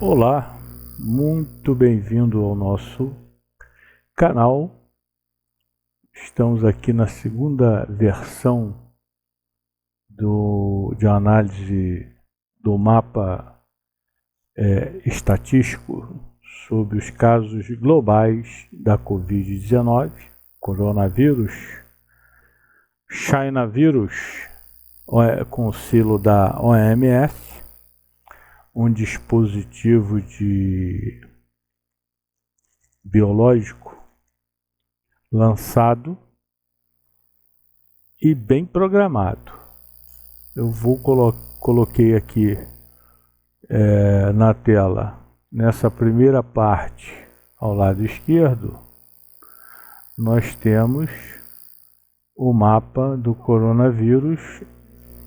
Olá, muito bem-vindo ao nosso canal. Estamos aqui na segunda versão de análise do mapa estatístico sobre os casos globais da Covid-19, coronavírus, China vírus, com o selo da OMS, um dispositivo biológico lançado e bem programado. Eu coloquei aqui na tela, nessa primeira parte ao lado esquerdo, nós temos o mapa do coronavírus,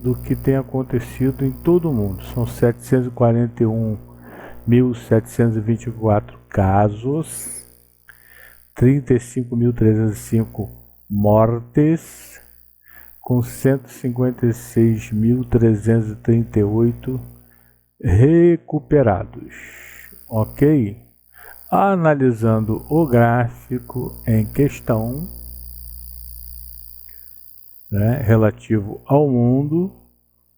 do que tem acontecido em todo o mundo. São 741.724 casos, 35.305 mortes, com 156.338 recuperados. Ok? Analisando o gráfico em questão, relativo ao mundo,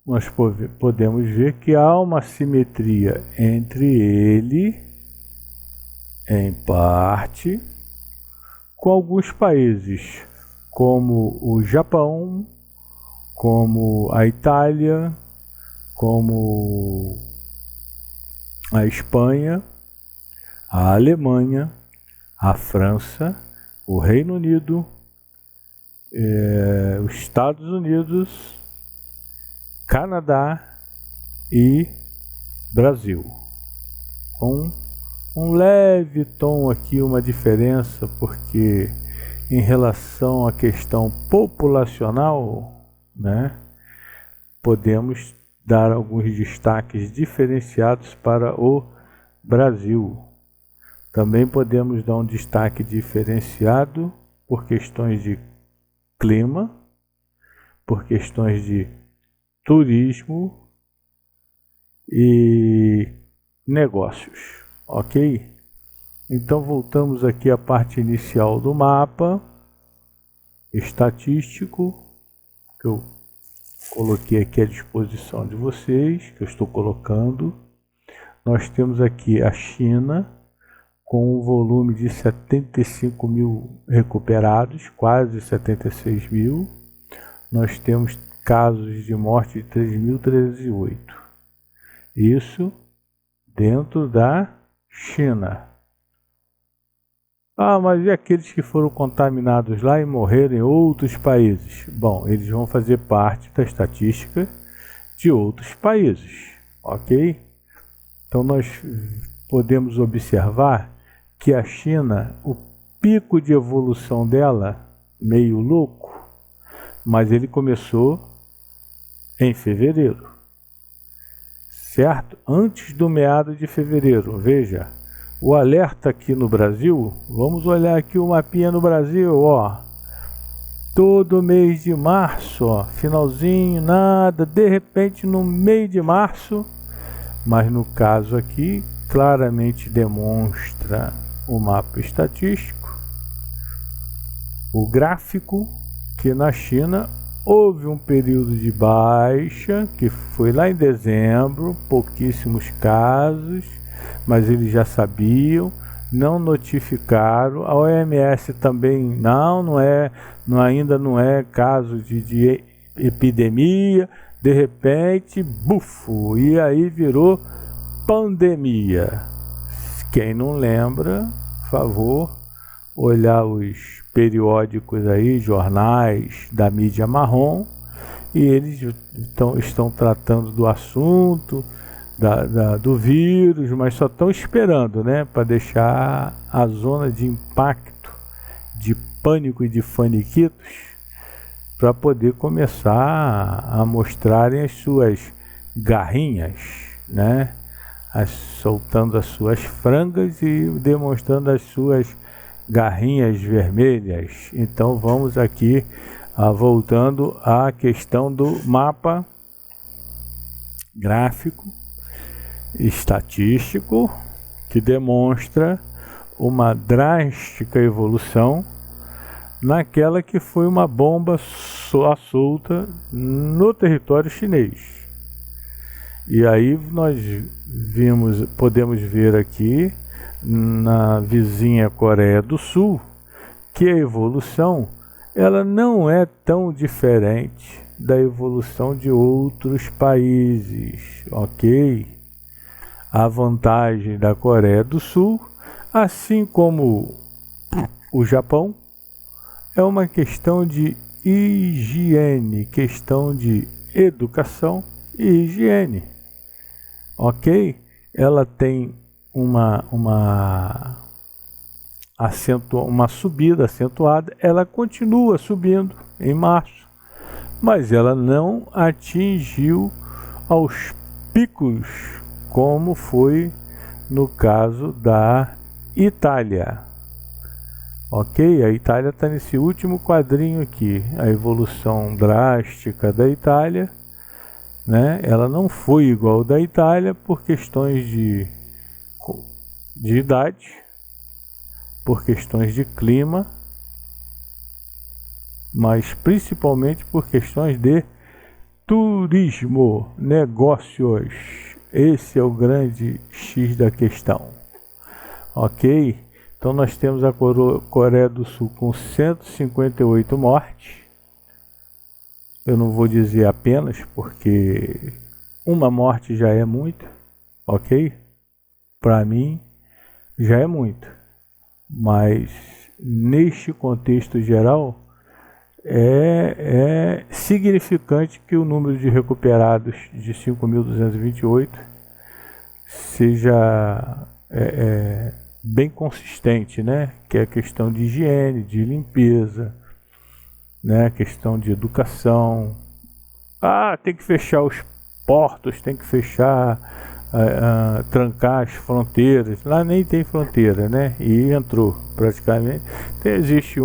nós podemos ver que há uma simetria entre ele, em parte, com alguns países, como o Japão, como a Itália, como a Espanha, a Alemanha, a França, o Reino Unido, os Estados Unidos, Canadá e Brasil, com um leve tom aqui, uma diferença, porque em relação à questão populacional, podemos dar alguns destaques diferenciados para o Brasil. Também podemos dar um destaque diferenciado por questões de clima, por questões de turismo e negócios, ok? Então voltamos aqui à parte inicial do mapa estatístico, que eu coloquei aqui à disposição de vocês, que eu estou colocando. Nós temos aqui a China, com um volume de 75 mil recuperados, quase 76 mil. Nós temos casos de morte de 3.308. Isso dentro da China. Mas e aqueles que foram contaminados lá e morreram em outros países? Bom, eles vão fazer parte da estatística de outros países, ok? Então nós podemos observar que a China, o pico de evolução dela, meio louco, mas ele começou em fevereiro, certo? Antes do meado de fevereiro. Veja, o alerta aqui no Brasil, vamos olhar aqui o mapinha no Brasil, todo mês de março, finalzinho, nada, de repente no meio de março, mas no caso aqui, claramente demonstra o mapa estatístico, o gráfico, que na China houve um período de baixa, que foi lá em dezembro, pouquíssimos casos, mas eles já sabiam, não notificaram, a OMS também ainda não é caso de epidemia, de repente, bufo, e aí virou pandemia. Quem não lembra, por favor, olhar os periódicos aí, jornais da mídia marrom, e eles estão tratando do assunto, do vírus, mas só estão esperando, para deixar a zona de impacto, de pânico e de faniquitos, para poder começar a mostrarem as suas garrinhas, soltando as suas frangas e demonstrando as suas garrinhas vermelhas. Então vamos aqui voltando à questão do mapa gráfico. estatístico que demonstra uma drástica evolução naquela que foi uma bomba solta no território chinês. E aí nós podemos ver aqui na vizinha Coreia do Sul que a evolução ela não é tão diferente da evolução de outros países, ok? A vantagem da Coreia do Sul, assim como o Japão, é uma questão de higiene, questão de educação e higiene, ok? Ela tem uma subida acentuada, ela continua subindo em março, mas ela não atingiu aos picos como foi no caso da Itália. Ok? A Itália está nesse último quadrinho aqui, a evolução drástica da Itália, né? Ela não foi igual ao da Itália por questões de idade, por questões de clima, mas principalmente por questões de turismo, negócios. Esse é o grande X da questão, ok? Então nós temos a Coreia do Sul com 158 mortes. Eu não vou dizer apenas, porque uma morte já é muito, ok? Para mim já é muito, mas neste contexto geral é significante que o número de recuperados de 5.228 seja bem consistente, né? Que é a questão de higiene, de limpeza, né? A questão de educação. Tem que fechar os portos, tem que fechar, trancar as fronteiras. Lá nem tem fronteira, né? E entrou praticamente. Então, existe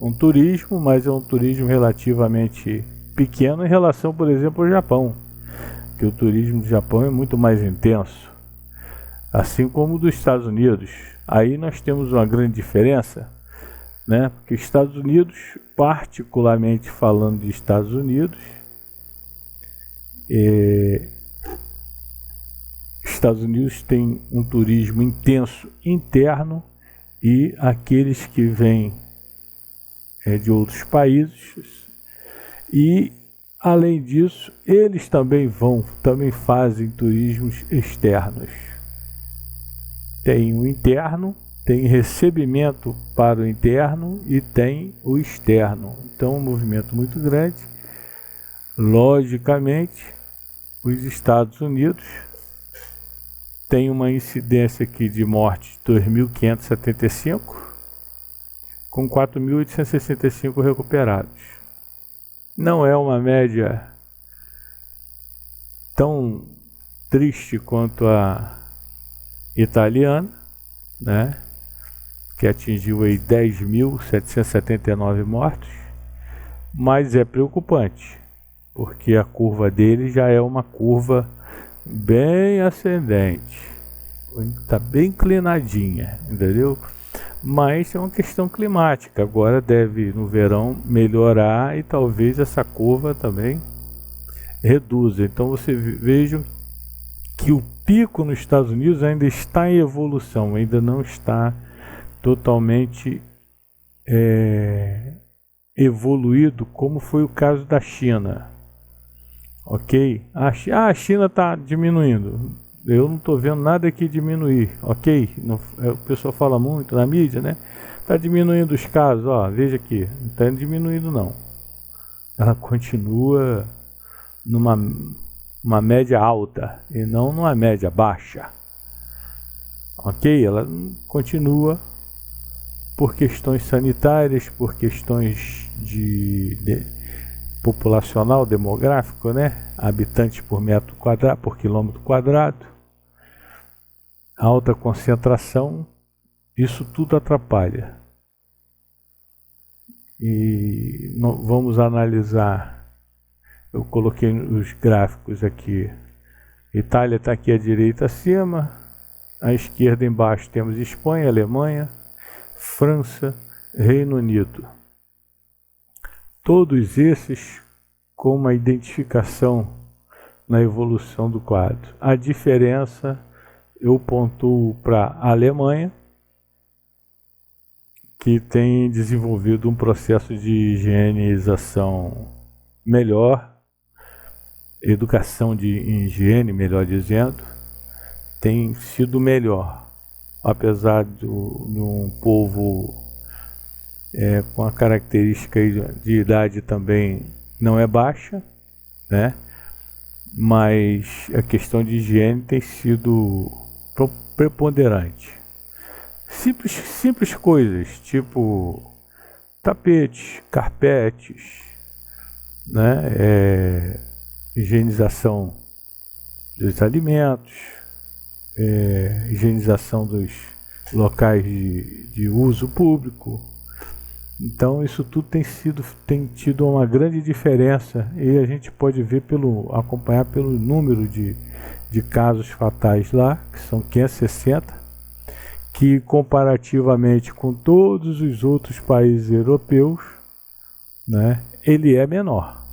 um turismo, mas é um turismo relativamente pequeno em relação, por exemplo, ao Japão, que o turismo do Japão é muito mais intenso, assim como o dos Estados Unidos. Aí nós temos uma grande diferença, né? Porque Estados Unidos, particularmente falando de Estados Unidos, Estados Unidos tem um turismo intenso interno, e aqueles que vêm de outros países, e além disso eles também fazem turismos externos. Tem o interno, tem recebimento para o interno e tem o externo. Então, um movimento muito grande. Logicamente, os Estados Unidos têm uma incidência aqui de morte de 2.575, com 4.865 recuperados. Não é uma média tão triste quanto a italiana, né? Que atingiu aí 10.779 mortos, mas é preocupante, porque a curva dele já é uma curva bem ascendente, está bem inclinadinha, entendeu? Mas é uma questão climática, agora deve no verão melhorar e talvez essa curva também reduza. Então você vejam que o pico nos Estados Unidos ainda está em evolução, ainda não está totalmente evoluído, como foi o caso da China, ok? A China está diminuindo, eu não estou vendo nada aqui diminuir, ok? Não, o pessoal fala muito na mídia, né? Está diminuindo os casos, ó, veja aqui, não está diminuindo não, ela continua numa média alta e não numa média baixa, ok? Ela continua por questões sanitárias, por questões de populacional, demográfico, né? Habitantes por metro quadrado, por quilômetro quadrado, alta concentração, isso tudo atrapalha. E vamos analisar, eu coloquei os gráficos aqui Itália está aqui à direita acima, à esquerda embaixo temos Espanha, Alemanha, França, Reino Unido. Todos esses com uma identificação na evolução do quadro. A diferença eu pontuo para a Alemanha, que tem desenvolvido um processo de higienização melhor, educação de higiene, melhor dizendo, tem sido melhor, apesar de um povo com a característica de idade também não é baixa, né? Mas a questão de higiene tem sido preponderante. Simples coisas, tipo tapetes, carpetes, né? Higienização dos alimentos, higienização dos locais de uso público. Então isso tudo tem tido uma grande diferença, e a gente pode ver acompanhar pelo número de casos fatais lá, que são 560, que comparativamente com todos os outros países europeus, né, ele é menor.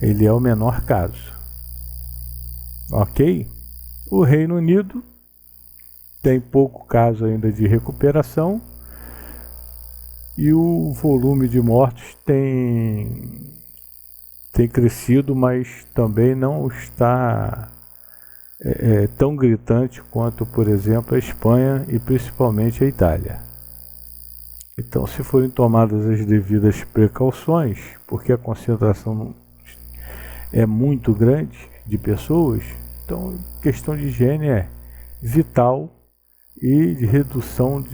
Ele é o menor caso. Ok? O Reino Unido tem pouco caso ainda de recuperação, e o volume de mortos tem crescido, mas também não está tão gritante quanto, por exemplo, a Espanha e principalmente a Itália. Então, se forem tomadas as devidas precauções, porque a concentração é muito grande de pessoas, então a questão de higiene é vital, e de redução,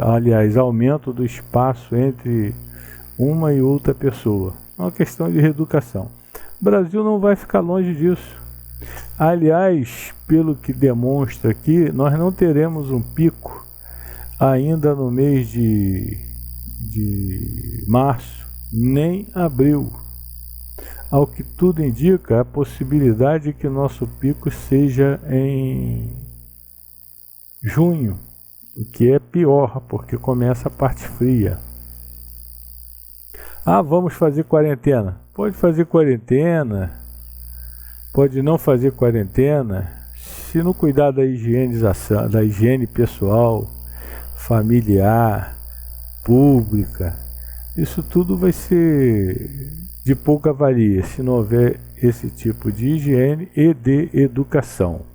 aliás, aumento do espaço entre uma e outra pessoa. É uma questão de reeducação. O Brasil não vai ficar longe disso. Aliás, pelo que demonstra aqui, nós não teremos um pico ainda no mês de março, nem abril. Ao que tudo indica, a possibilidade de que nosso pico seja em junho, o que é pior, porque começa a parte fria. Vamos fazer quarentena. Pode fazer quarentena, pode não fazer quarentena, se não cuidar da higienização, da higiene pessoal, familiar, pública. Isso tudo vai ser de pouca valia se não houver esse tipo de higiene e de educação.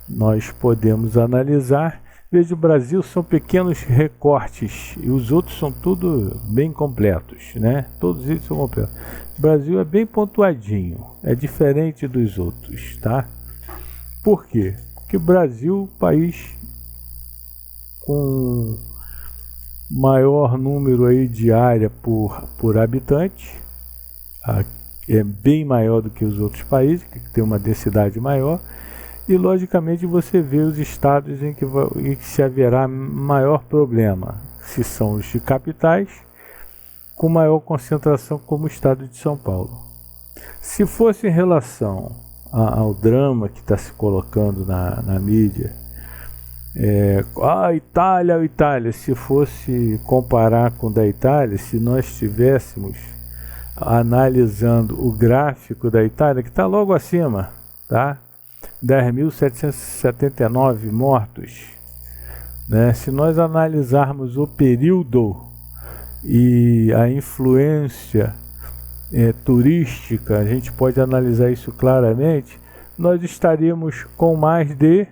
Nós podemos analisar. Veja, o Brasil são pequenos recortes e os outros são tudo bem completos, né? Todos eles são completos. O Brasil é bem pontuadinho, é diferente dos outros, tá? Por quê? Porque o Brasil é um país com maior número aí de área por habitante, é bem maior do que os outros países, que tem uma densidade maior. E logicamente você vê os estados em que se haverá maior problema, se são os de capitais, com maior concentração, como o estado de São Paulo. Se fosse em relação ao drama que está se colocando na mídia, Itália, se fosse comparar com da Itália, se nós estivéssemos analisando o gráfico da Itália, que está logo acima, tá? 10.779 mortos, né? Se nós analisarmos o período e a influência turística, a gente pode analisar isso claramente, nós estaríamos com mais de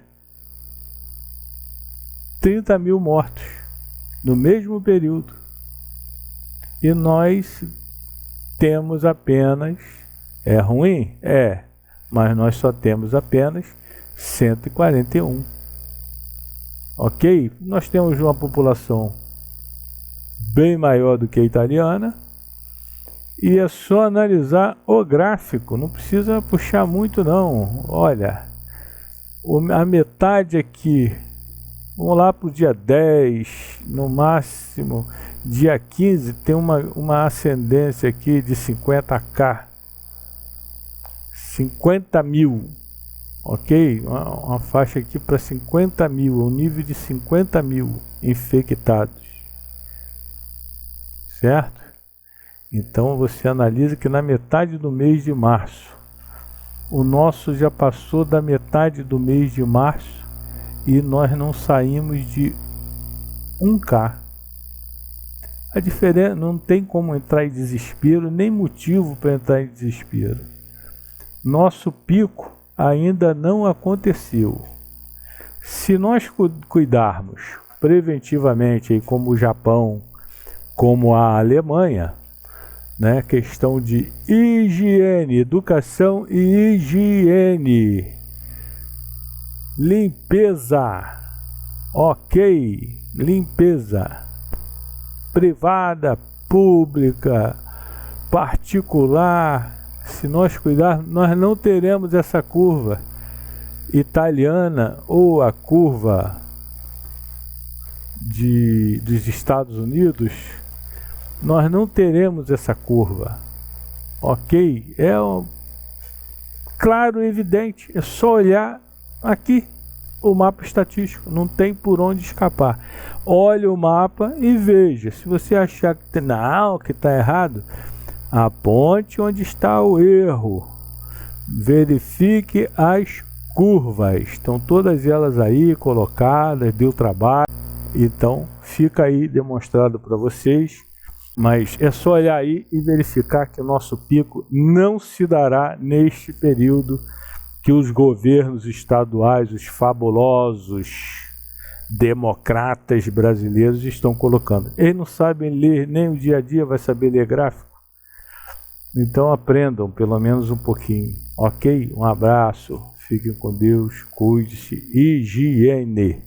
30 mil mortos no mesmo período, e nós temos apenas, é ruim? Mas nós só temos apenas 141. Ok? Nós temos uma população bem maior do que a italiana, e é só analisar o gráfico, não precisa puxar muito não. Olha, a metade aqui, vamos lá para o dia 10, no máximo dia 15, tem uma ascendência aqui de 50k. 50 mil, ok? Uma faixa aqui para 50 mil, um nível de 50 mil infectados, certo? Então você analisa que na metade do mês de março, o nosso já passou da metade do mês de março e nós não saímos de 1K. A diferença, não tem como entrar em desespero, nem motivo para entrar em desespero. Nosso pico ainda não aconteceu. Se nós cuidarmos preventivamente, aí, como o Japão, como a Alemanha, né, questão de higiene, educação e higiene, limpeza, ok, limpeza, privada, pública, particular. Se nós cuidarmos, nós não teremos essa curva italiana ou a curva dos Estados Unidos. Nós não teremos essa curva, ok? É claro e evidente, é só olhar aqui o mapa estatístico, não tem por onde escapar. Olhe o mapa e veja. Se você achar que não, que está errado, aponte onde está o erro. Verifique as curvas, estão todas elas aí colocadas, deu trabalho, então fica aí demonstrado para vocês. Mas é só olhar aí e verificar que o nosso pico não se dará neste período que os governos estaduais, os fabulosos democratas brasileiros estão colocando. Eles não sabem ler, nem o dia a dia vai saber ler gráfico. Então aprendam pelo menos um pouquinho, ok? Um abraço, fiquem com Deus, cuide-se, higiene.